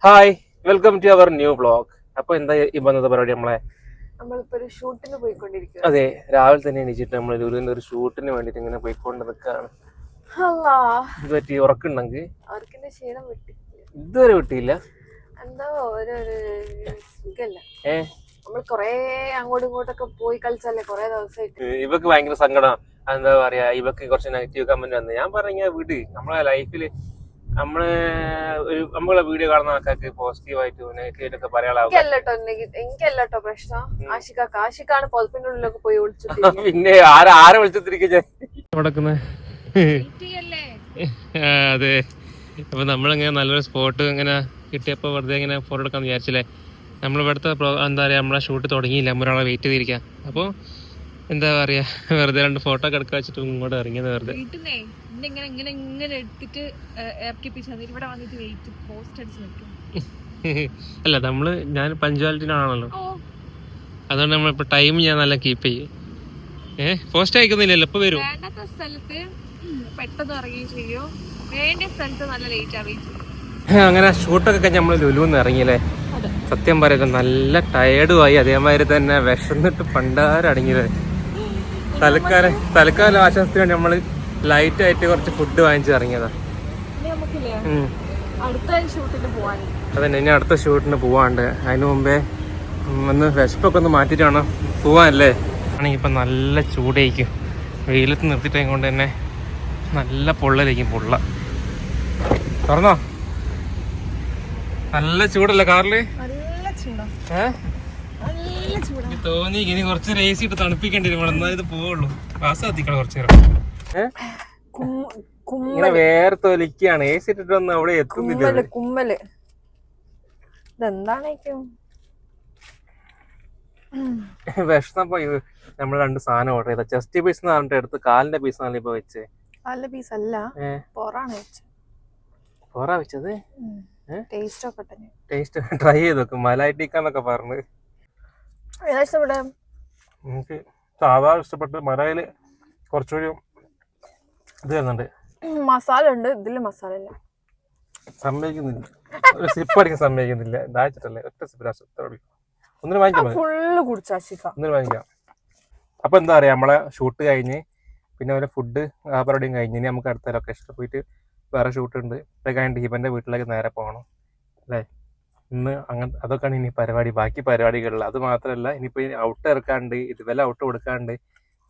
Hi welcome to our new vlog. അപ്പൊ എന്താ ഈ വന്നത് പരിപാടി? നമ്മളിപ്പോ ഒരു ഷൂട്ടിന് പോയിക്കൊണ്ടിരിക്കുക. അതെ, രാവിലെ തന്നെ എണീച്ചിട്ട് നമ്മൾ ഒരു ഷൂട്ടിന് വേണ്ടിട്ട് ഇങ്ങനെ പോയിക്കൊണ്ട് നിൽക്കാണ്. ഇത് പറ്റി ഉറക്കുണ്ടെങ്കിൽ അവർക്കെന്റെ ക്ഷീണം വിട്ടി ഇതുവരെ വിട്ടിയില്ല. എന്താ ഒരു സുഖല്ല. നമ്മൾ കൊറേ അങ്ങോട്ടും ഇങ്ങോട്ടൊക്കെ പോയി കളിച്ചല്ലേ കൊറേ ദിവസമായിട്ട്. ഇവക്ക് ഭയങ്കര സങ്കടം. എന്താ പറയാ, ഇവക്ക് കുറച്ച് നെഗറ്റീവ് കമന്റ് വന്നു. ഞാൻ പറഞ്ഞ വിട്, നമ്മളെ ലൈഫില് നമ്മളെ വീഡിയോ കാണുന്ന ആൾക്കാർക്ക് പോസിറ്റീവായിട്ട് നെഗറ്റീവായിട്ടൊക്കെ പറയാനാവും. എനിക്കല്ലോ പ്രശ്നം. ആഷിക്കാണ് പൊതുപ്പിന്റെ ഉള്ളിലൊക്കെ പോയി വിളിച്ചു. പിന്നെ ആരെ വിളിച്ചിരിക്കുന്നേ? അതെ, അപ്പൊ നമ്മളിങ്ങനെ നല്ലൊരു സ്പോട്ട് ഇങ്ങനെ കിട്ടിയപ്പോ വെറുതെ ഇങ്ങനെ ഫോട്ടോ എടുക്കാന്ന് വിചാരിച്ചില്ലേ. നമ്മളിവിടുത്തെ എന്താ പറയാ, നമ്മളെ ഷൂട്ട് തുടങ്ങിയില്ല, ഒരാളെ വെയിറ്റ് ചെയ്തിരിക്കാം. അപ്പൊ എന്താ പറയാ, വെറുതെ രണ്ട് ഫോട്ടോ ഒക്കെ എടുക്കാൻ വെച്ചിട്ട് ഇങ്ങോട്ട് ഇറങ്ങിയത് വെറുതെ. അല്ല, ഞാൻ പഞ്ച്വാലിറ്റിനാണല്ലോ, അതുകൊണ്ട് നമ്മളിപ്പോ ടൈം ഞാൻ നല്ല കീപ്പ് ചെയ്യും. പോസ്റ്റ് അയക്കുന്നില്ലല്ലോ, ഇപ്പൊ വരും. അങ്ങനെ ഷൂട്ടൊക്കെ കഴിഞ്ഞ് നമ്മള് ലുലുന്ന് ഇറങ്ങിയല്ലേ. സത്യം പറയല്ലോ, നല്ല ടയേർഡുമായി, അതേമാതിരി തന്നെ വിശന്നിട്ട് പണ്ടാരടങ്ങിയത്. തൽക്കാലം ആശ്വാസത്തിന് വേണ്ടി നമ്മള് ലൈറ്റ് ആയിട്ട് കുറച്ച് ഫുഡ് വാങ്ങിച്ച് ഇറങ്ങിയതാ. അതന്നെ, ഇനി അടുത്ത ഷൂട്ടിന് പോവാണ്ട്. അതിന് മുമ്പേ ഒന്ന് വിശപ്പൊക്കെ ഒന്ന് മാറ്റിട്ട് വേണം പോവാനല്ലേ. ആണെങ്കിൽ ഇപ്പം നല്ല ചൂടായിരിക്കും, വെയിലത്ത് നിർത്തിയിട്ട് കൊണ്ട് തന്നെ നല്ല പൊള്ളലായിരിക്കും. തുറന്നോ? നല്ല ചൂടല്ലേ കാറില്? തോന്നി ഇനി കുറച്ച് റേസ് ഇട്ട് തണുപ്പിക്കേണ്ടി വരും. എന്നാൽ ഇത് പോവുള്ളൂ. ക്ലാസ് എത്തിക്കണം കുറച്ചു നേരം. ഇങ്ങനെ വേർത്തൊലിക്കാണ്. എ സി ഇട്ടിട്ടൊന്നും അവിടെ എത്തുന്നില്ല. വിഷന്നപ്പോ നമ്മൾ രണ്ട് സാധനം ഓർഡർ ചെയ്ത. ചെസ്റ്റ് പീസ് എന്ന് പറഞ്ഞിട്ട് എടുത്ത് കാലിന്റെ പീസ് ആണ് ഇപ്പൊ വെച്ചേ. പീസ് അല്ല, പൊറ വെച്ചത്. ടേസ്റ്റ് ട്രൈ ചെയ്ത് നോക്കും. മലായി ടിക്കാന്നൊക്കെ പറഞ്ഞു. എനിക്ക് സാധാ ഇഷ്ടപ്പെട്ട്. മലയില് കുറച്ചുകൂടി ഇത് വരുന്നുണ്ട്, മസാല ഉണ്ട്. ഇതില് മസാല ഇല്ല. സമ്മതിക്കുന്നില്ല, ഒരു സിപ്പ് അടിക്കാൻ സമ്മതിക്കുന്നില്ല. ദാഹിച്ചിട്ടല്ലേ, ഒറ്റ സിപ്പ്. ഒന്നിനും വാങ്ങിക്കാം. അപ്പൊ എന്താ പറയാ, നമ്മളെ ഷൂട്ട് കഴിഞ്ഞ് പിന്നെ അവരെ ഫുഡ് ആ പരിപാടിയും കഴിഞ്ഞ് ഇനി നമുക്ക് അടുത്ത ലൊക്കേഷനിൽ പോയിട്ട് വേറെ ഷൂട്ട് ഉണ്ട്. ഇതൊക്കെ കഴിഞ്ഞിട്ട് ഇവന്റെ വീട്ടിലേക്ക് നേരെ പോകണം അല്ലേ. ഇന്ന് അങ്ങനെ അതൊക്കെയാണ് ഇനി പരിപാടി. ബാക്കി പരിപാടികളിൽ അത് മാത്രമല്ല, ഇനിയിപ്പോ ഔട്ട് ഇറക്കാണ്ട്, ഇതുവരെ ഔട്ട് കൊടുക്കാണ്ട്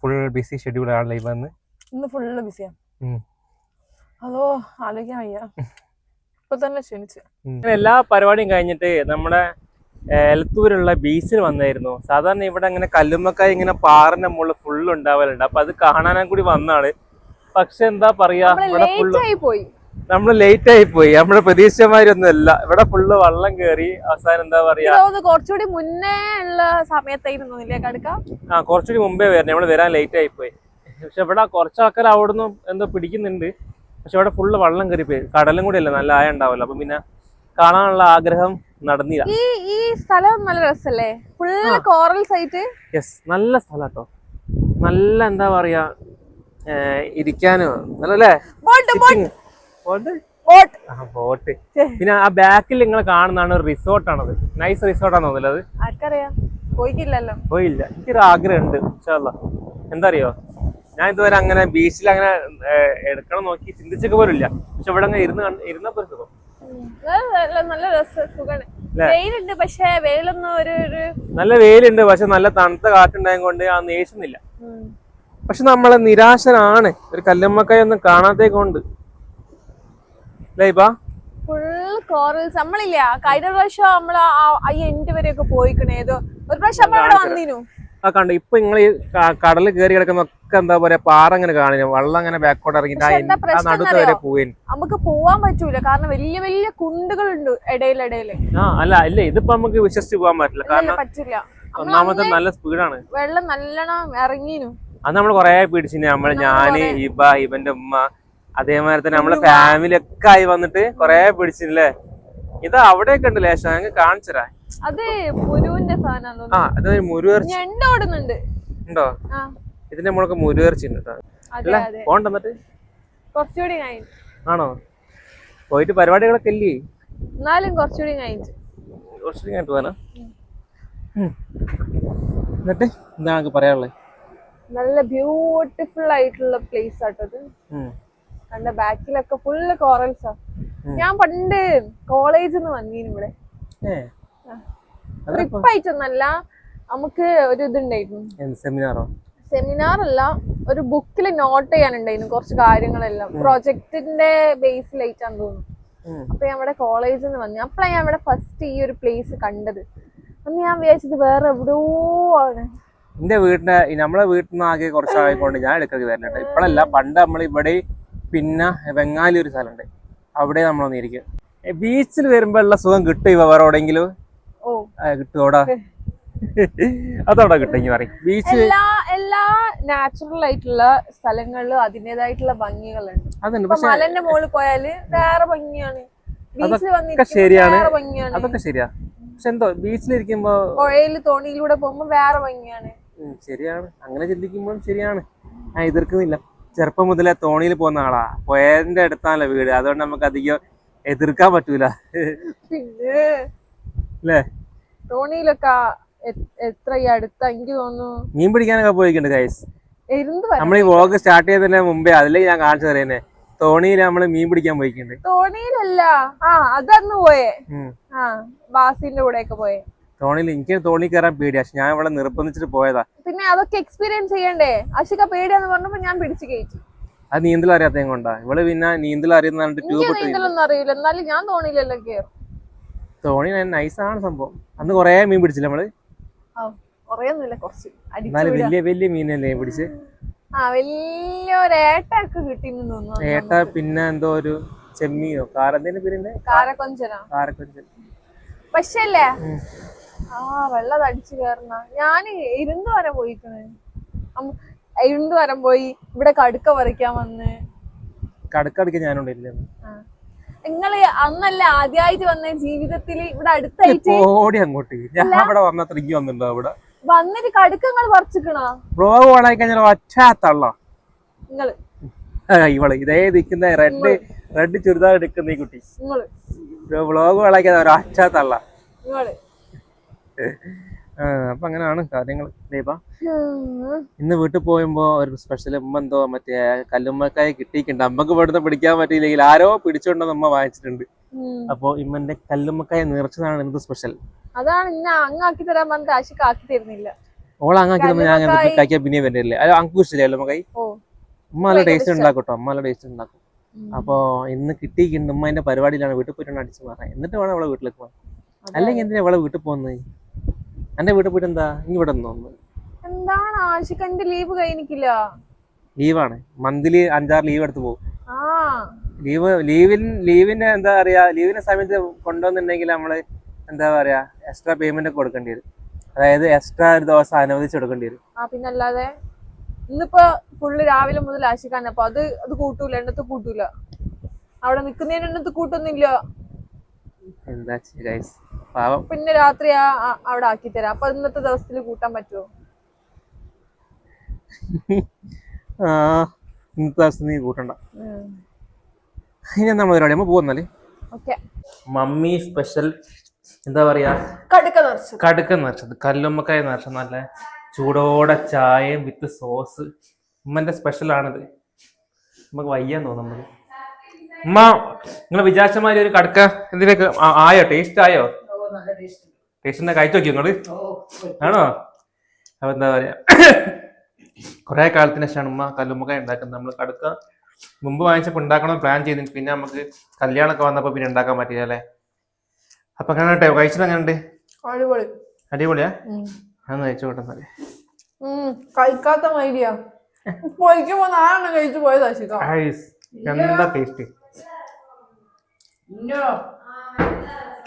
ഫുൾ ബിസി ഷെഡ്യൂൾ ആണല്ലോ ഇന്ന് ഫുള്ള് ബിസിയാ. അതോ ആലോചിക്കാൻ വയ്യ, ഇപ്പൊ തന്നെ ക്ഷണിച്ചു. എല്ലാ പരിപാടിയും കഴിഞ്ഞിട്ട് നമ്മുടെ എലത്തൂരുള്ള ബീച്ചിൽ വന്നായിരുന്നു. സാധാരണ ഇവിടെ അങ്ങനെ കല്ലുമ്മക്കായി ഇങ്ങനെ പാറിന്റെ മുകളിൽ ഫുള്ള് ഉണ്ടാവലുണ്ട്. അപ്പൊ അത് കാണാനും കൂടി വന്നാണ്. പക്ഷെ എന്താ പറയാ, ഇവിടെ നമ്മള് ലേറ്റ് ആയി പോയി. നമ്മള് പ്രതീക്ഷിച്ചമാരൊന്നും അല്ല. ഇവിടെ ഫുള്ള് വെള്ളം കയറി. അവസാനം എന്താ പറയാ, കുറച്ചുകൂടി മുന്നേ ഉള്ള സമയത്തായിരുന്നു കുറച്ചുകൂടി മുമ്പേ വരുന്നത്. നമ്മള് വരാൻ ലേറ്റ് ആയി പോയി. പക്ഷെ ഇവിടെ കുറച്ച് ആൾക്കാർ അവിടുന്ന് എന്തോ പിടിക്കുന്നുണ്ട്. പക്ഷെ ഇവിടെ ഫുള്ള് വെള്ളം കയറി പോയി. കടലും കൂടി അല്ല, നല്ല ആയ ഉണ്ടാവല്ലോ. അപ്പൊ പിന്നെ കാണാനുള്ള ആഗ്രഹം നടന്നില്ല. ഈ സ്ഥലം നല്ല രസല്ലേ, ഫുള്ള് കോറൽ സൈറ്റ്. യെസ്, നല്ല സ്ഥലം കേട്ടോ. നല്ല എന്താ പറയാ, ഇരിക്കാനോ നല്ലല്ലേ. ബോട്ട്. പിന്നെ ആ ബാക്കിൽ നിങ്ങൾ കാണുന്നതാണ് ഒരു റിസോർട്ടാണത്. നൈസ് റിസോർട്ടാന്ന് തോന്നില്ല. അത് ആർക്കറിയാം, പോയില്ല. എനിക്കൊരു ആഗ്രഹം ഉണ്ട്. എന്താ അറിയോ, ഞാൻ ഇതുവരെ അങ്ങനെ ബീച്ചിൽ അങ്ങനെ എടുക്കണം നോക്കി ചിന്തിച്ചൊക്കെ പോലും ഇല്ല. പക്ഷെ ഇവിടെ അങ്ങനെ ഇരുന്നപ്പോ സുഖം. നല്ല സുഖാണ്. വെയിലുണ്ട്, പക്ഷെ വെയിലൊന്നും നല്ല വെയിലുണ്ട്, പക്ഷെ നല്ല തണുത്ത കാറ്റുണ്ടായത് കൊണ്ട് ആ നേശുന്നില്ല. പക്ഷെ നമ്മളെ നിരാശനാണ്, ഒരു കല്ലുമ്മക്കായ ഒന്നും കാണാത്തേക്കൊണ്ട്. Full corals. നമ്മളില്ല കഴിഞ്ഞ പ്രാവശ്യം നമ്മള് എൻഡ് വരെയൊക്കെ പോയിക്കണേ. ഏതോ ഒരു പ്രാവശ്യം നമ്മൾ വന്നിനു. കണ്ടു. ഇപ്പൊ നിങ്ങൾ ഈ കടല് കയറി കിടക്കുന്നൊക്കെ എന്താ പറയാ, പാറ അങ്ങനെ കാണില്ല. വെള്ളം അങ്ങനെ ബാക്കോട്ട് ഇറങ്ങിട്ട് നടുത്ത് വരെ പോയി. നമുക്ക് പോവാൻ പറ്റൂല, കാരണം വലിയ വലിയ കുണ്ടുകളുണ്ട് ഇടയിലിടയില്. അല്ല ഇതിപ്പോ നമുക്ക് വിശ്വസിച്ച് പോകാൻ പറ്റില്ല, കാരണം പറ്റില്ല. ഒന്നാമത്തെ നല്ല സ്പീഡാണ്. വെള്ളം നല്ലോണം ഇറങ്ങിനു. അത് നമ്മള് കൊറേ പിടിച്ചിന്. ഞാന് ഇവന്റെ ഉമ്മ, അതേമാതിരി തന്നെ നമ്മളെ ഫാമിലി ഒക്കെ ആയി വന്നിട്ട് കൊറേ പിടിച്ചില്ലേ. ഇത് അവിടെയൊക്കെ ഉണ്ട് ലേശം, ഞങ്ങൾക്ക് കാണിച്ചരാ. അത് മുരുവിന്റെ സാധനം. മുരുവിറച്ചിണ്ട് ഉണ്ടോ? ഇതിന്റെ മുളക്ക് മുരുവിറച്ചി ഉണ്ട്. പോണ്ടെന്നിട്ട് കുറച്ചുകൂടി ആണോ? പോയിട്ട് പരിപാടികളൊക്കെ ഇല്ലേ? എന്നാലും കുറച്ചുകൂടി കഴിഞ്ഞു. കുറച്ചുകൂടി കഴിഞ്ഞിട്ട് പോകാനാ? എന്നിട്ട് എന്താ എനിക്ക് പറയാനുള്ളത്? നല്ല ബ്യൂട്ടിഫുൾ ആയിട്ടുള്ള പ്ലേസ് ആട്ടത്. കണ്ട ബാക്കിലൊക്കെ ഫുള്ള് കോറൽസാ. ഞാൻ പണ്ട് കോളേജിൽ നിന്ന് വന്നീന് ഇവിടെ. ട്രിപ്പ് ആയിട്ടൊന്നല്ല, നമുക്ക് ഒരു ഇതുണ്ടായിരുന്നു. സെമിനാർ അല്ല, ഒരു ബുക്കിൽ നോട്ട് ചെയ്യാനുണ്ടായിരുന്നു കുറച്ച് കാര്യങ്ങളെല്ലാം. പ്രൊജക്ടിന്റെ ബേസിലായിട്ടാന്ന് തോന്നുന്നു. അപ്പൊ ഞാൻ ഇവിടെ കോളേജിൽ നിന്ന് വന്നു. അപ്പഴാണ് ഞാൻ ഇവിടെ ഫസ്റ്റ് ഈ ഒരു പ്ലേസ് കണ്ടത്. അന്ന് ഞാൻ വിചാരിച്ചത് വേറെ എവിടെയോ ആണ്. എന്റെ വീടിന്റെ നമ്മളെ വീട്ടിൽ നിന്ന് ആകെ കുറച്ചായിക്കൊണ്ട് ഞാൻ എടുക്കൽ വരുന്നുണ്ട്. ഇപ്പോഴല്ല, പണ്ട് നമ്മൾ ഇവിടെ പിന്നെ ബംഗാലി ഒരു സ്ഥലമുണ്ട്, അവിടെ നമ്മൾ വന്നിരിക്കും. ബീച്ചിൽ വരുമ്പോ ഉള്ള സുഖം കിട്ടും ഇവ വേറെ എവിടെയെങ്കിലും കിട്ടുമോടാ? അതോടെ കിട്ടുമെങ്കിൽ പറയും. ബീച്ച് എല്ലാ നാച്ചുറൽ ആയിട്ടുള്ള സ്ഥലങ്ങളിലും അതിൻ്റെതായിട്ടുള്ള ഭംഗികളുണ്ട്. മലന്റെ മുകളിൽ പോയാല് വേറെ ഭംഗിയാണ്, അതൊക്കെ ശരിയാണ്, അതൊക്കെ ശരിയാ. പക്ഷെ എന്തോ ബീച്ചിലിരിക്കുമ്പോ പുഴയില് തോണിയിലൂടെ പോകുമ്പോ വേറെ ഭംഗിയാണ്. ശരിയാണ്, അങ്ങനെ ചിന്തിക്കുമ്പോൾ ശരിയാണ്. ഞാൻ എതിർക്കുന്നില്ല. ചെറുപ്പം മുതലേ തോണിയിൽ പോകുന്ന ആളാ, പുഴന്റെ അടുത്താണല്ലോ വീട്, അതുകൊണ്ട് നമുക്ക് അധികം എതിർക്കാൻ പറ്റൂല. പിന്നെ അല്ലേ, തോണിയിലൊക്കെ എത്ര അടുത്താ എനിക്ക് തോന്നുന്നു. മീൻ പിടിക്കാനൊക്കെ പോയിട്ടുണ്ട് ഗൈസ്. നമ്മൾ ഈ വ്ളോഗ് സ്റ്റാർട്ട് ചെയ്തതിന് മുമ്പേ അതിലേക്ക് ഞാൻ കാണിച്ചു തരുന്നേ, തോണിയിൽ നമ്മള് മീൻ പിടിക്കാൻ പോയിട്ടുണ്ട്. തോണിയിലല്ല, അതന്ന് പോയേ, ബാസിന്റെ കൂടെ ഒക്കെ പോയേ. തോണിയിൽ എനിക്ക് തോണി കയറാൻ പേടിയാ, പക്ഷെ ഞാൻ ഇവിടെ നിർബന്ധിച്ചിട്ട് പോയതാ. പിന്നെ അതൊക്കെ എക്സ്പീരിയൻസ് ചെയ്യണ്ടേ? അഷിക പേടിയാന്ന് പറഞ്ഞപ്പോ ഞാൻ പിടിച്ചു കയറ്റി. അത് നീന്തൽ അറിയാത്ത കൊണ്ടാ. ഇവള് പിന്നെ നീന്തൽ അറിയുന്ന നീന്തലൊന്നും അറിയില്ല, എന്നാലും ഞാൻ തോണിയിലെല്ലാം കയറും. തോണി നൈസാണ് സംഭവം. അന്ന് കൊറേ മീൻ പിടിച്ചില്ല നമ്മള്? കൊറേയൊന്നുമില്ല, കുറച്ച്. എന്നാലും വലിയ വലിയ മീനല്ലേ പിടിച്ച്? വലിയൊരേട്ടൊക്കെ കിട്ടിന്ന് തോന്നുന്നു. ഏട്ട, പിന്നെ എന്തോ ഒരു ചെമ്മീനോ കാരന്തേന്റെ പേരിന്റെ കാരക്കൊഞ്ചൻ. പക്ഷേ അല്ലേ വെള്ളം അടിച്ചു കയറുന്ന. ഞാന് ഇരുന്ന് വരെ പോയിക്കണ്, ഇരുന്ന് വരം പോയി. ഇവിടെ കടുക്ക പറിക്കാൻ വന്ന്. കടുക്കടിക്കാൻ ഞാനുണ്ടായില്ല. നിങ്ങള് അന്നല്ലേ ആദ്യമായിട്ട് വന്ന ജീവിതത്തില് ഇവിടെ അടുത്തായിട്ട്? ഓടി അങ്ങോട്ട് ഞാൻ ഇവിടെ വന്നത്രയ്ക്ക് വന്നിട്ടുണ്ടോ? ഇവിടെ വന്നിട്ട് കടുക്കങ്ങൾ പറിച്ചിക്കണോ? വ്ളോഗ് ഓണായി കഴിഞ്ഞാൽ ഒച്ചാത്തള്ള നിങ്ങള് ഇവള് ഇതേ നിൽക്കുന്ന റെഡ് ചുരിദാർ എടുക്കുന്ന ഈ കുട്ടി വ്ളോഗ് ഓണാക്കിയത് ഒരു ഒച്ചാത്തള്ള. അപ്പൊ അങ്ങനെയാണ് കാര്യങ്ങൾ. ഇന്ന് വീട്ടിൽ പോകുമ്പോ ഒരു സ്പെഷ്യൽ ഉമ്മ എന്തോ മറ്റേ കല്ലുമ്മക്കായ കിട്ടിയിട്ടുണ്ട്. അമ്മക്ക് ഇവിടുന്ന് പിടിക്കാൻ പറ്റിയില്ലെങ്കിൽ ആരോ പിടിച്ചോണ്ടെന്ന് അമ്മ വാങ്ങിച്ചിട്ടുണ്ട്. അപ്പൊ ഇമ്മന്റെ കല്ലുമ്മക്കായ നിറച്ചതാണ് എന്ത് സ്പെഷ്യൽ. അതാണ് അങ്ങാക്കി തരാൻ പറഞ്ഞിട്ട് ആശിക്ക് ആക്കി തരുന്നില്ല. ഓൾ അങ്ങാക്കി തന്നെ ഞാൻ കഴിക്കാൻ പിന്നെ വരുന്നില്ല. അത് അങ്കു ഇഷ്ടമില്ല കല്ലുമ്മക്കായി. ഉമ്മ നല്ല ടേസ്റ്റ് ഉണ്ടാക്കും, അമ്മ നല്ല ടേസ്റ്റ് ഉണ്ടാക്കും. അപ്പൊ ഇന്ന് കിട്ടിയിട്ടുണ്ട്. ഉമ്മ അതിന്റെ പരിപാടിയിലാണ്, വീട്ടിൽ പോയിട്ടാണ് അടിച്ചു മാറാൻ. എന്നിട്ട് വേണം അവളെ വീട്ടിലേക്ക് പോകാൻ. അല്ലെങ്കിൽ എന്തിനാ അവളെ വീട്ടിൽ പോകുന്നത്? എന്റെ വീട്ടിൽ പോയിട്ട് എന്താ ഇവിടെ തോന്നുന്നു? എന്താണ് ആശിക്ക് എന്റെ ലീവ് കഴിഞ്ഞിട്ടില്ല. ലീവാണ്, മന്ത്ലി 5-6 ലീവ് എടുത്ത് പോകും. ലീവിന്റെ എന്താ പറയാ, ലീവിന്റെ സമയത്ത് കൊണ്ടുവന്നിട്ടുണ്ടെങ്കിൽ നമ്മള് എന്താ പറയാ എക്സ്ട്രാ പേയ്മെന്റ് ഒക്കെ കൊടുക്കേണ്ടി വരും. അതായത് എക്സ്ട്രാ ഒരു ദിവസം അനുവദിച്ച് കൊടുക്കേണ്ടി വരും. പിന്നല്ലാതെ ഇന്നിപ്പോ ഫുള്ള് രാവിലെ മുതൽ ആശിക്കാണ്. അപ്പൊ അത് കൂട്ടൂല, എണ്ണത്ത് കൂട്ടൂല. അവിടെ നിക്കുന്നതിന് എണ്ണത്ത് കൂട്ടൊന്നുമില്ല. എന്താ പാവം. പിന്നെ രാത്രി അവിടെ ആക്കി തരാം. അപ്പൊ ഇന്നത്തെ ദിവസത്തിൽ കൂട്ടാൻ പറ്റുമോ? ഇന്നത്തെ ദിവസം നീ കൂട്ടണ്ട. ഇനി നമ്മൾ പരിപാടി നമ്മ പോകുന്നാല് മമ്മി സ്പെഷ്യൽ എന്താ പറയാ കടുക്ക നിറച്ചത്, കല്ലുമ്മക്കായ നിറച്ചത്, നല്ല ചൂടോടെ ചായയും വിത്ത് സോസ്. ഉമ്മന്റെ സ്പെഷ്യൽ ആണിത്. നമുക്ക് വയ്യാൻ തോന്നുന്നു. നമുക്ക് ഉമ്മ നിങ്ങൾ വിചാരിച്ച മാതിരി ഒരു കടുക്ക എന്തിനൊക്കെ ആയോ? ടേസ്റ്റ് ആയോ? ടേസ്റ്റിനെ കഴിച്ചു നോക്കിയോ നിങ്ങള്? ആണോ? അപ്പൊ എന്താ പറയാ, കുറെ കാലത്തിന് ശേഷമാണ് ഉമ്മ കല്ലുമ്മക്കായ ഉണ്ടാക്കുന്നത്. നമ്മൾ കടുക്ക മുമ്പ് വാങ്ങിച്ചപ്പോൾ ഉണ്ടാക്കണം പ്ലാൻ ചെയ്തിട്ട് പിന്നെ നമുക്ക് കല്യാണമൊക്കെ വന്നപ്പോ പിന്നെ ഉണ്ടാക്കാൻ പറ്റില്ല അല്ലേ. അപ്പൊ അങ്ങനെ കഴിച്ചത് അങ്ങനെ അടിപൊളിയാ? ഞാൻ കഴിച്ചോട്ടെ. കഴിക്കാത്ത മൈലിയാ കഴിച്ചു പോയതാ. എന്താ ടേസ്റ്റ്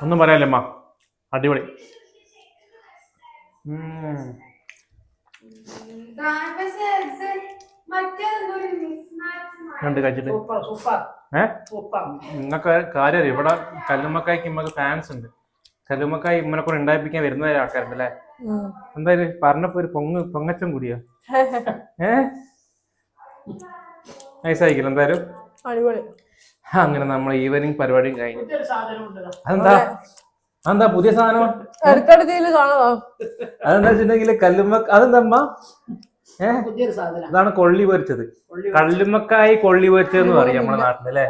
ഒന്നും പറയാല്ലേ അമ്മ, അടിപൊളി. കഴിച്ചിട്ട് നിങ്ങൾക്ക് കാര്യം ഇവിടെ കല്ലുമ്മക്കായ്ക്ക് ഇമ്മക്ക് ഫാൻസ് ഉണ്ട്. കല്ലുമ്മക്കായ് ഇമ്മനെ കൂടെ ഉണ്ടായിപ്പിക്കാൻ വരുന്ന ആൾക്കാരുണ്ട് അല്ലേ? എന്തായാലും പറഞ്ഞപ്പോ ഒരു പൊങ്ങച്ചം കൂടിയോ? നൈസായിരിക്കില്ല എന്തായാലും. അങ്ങനെ നമ്മൾ ഈവനിങ് പരിപാടിയും കഴിഞ്ഞു. അതെന്താ അതെന്താ പുതിയ സാധനം? ഇടയ്ക്കിടയ്ക്ക് കാണാമോ? അതെന്താ വെച്ചിട്ടുണ്ടെങ്കിൽ അതെന്തമ്മ അതാണ് കൊള്ളി പൊരിച്ചത്. കല്ലുമ്മക്കായി കൊള്ളി പൊരിച്ചതെന്ന് പറയും നമ്മുടെ നാട്ടിലല്ലേ.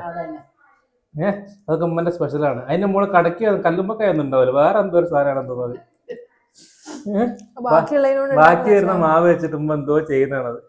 അതൊക്കെ ഉമ്മന്റെ സ്പെഷ്യലാണ്. അതിന്റെ മോള് കടക്കി കല്ലുമ്മക്കായ ഒന്നും ഉണ്ടാവില്ല, വേറെ എന്തോ ഒരു സാധനമാണെന്ന് തോന്നുന്നത്. ബാക്കി വരുന്ന മാവ് വെച്ചിട്ട് ഉമ്മ എന്തോ ചെയ്യുന്നതാണത്.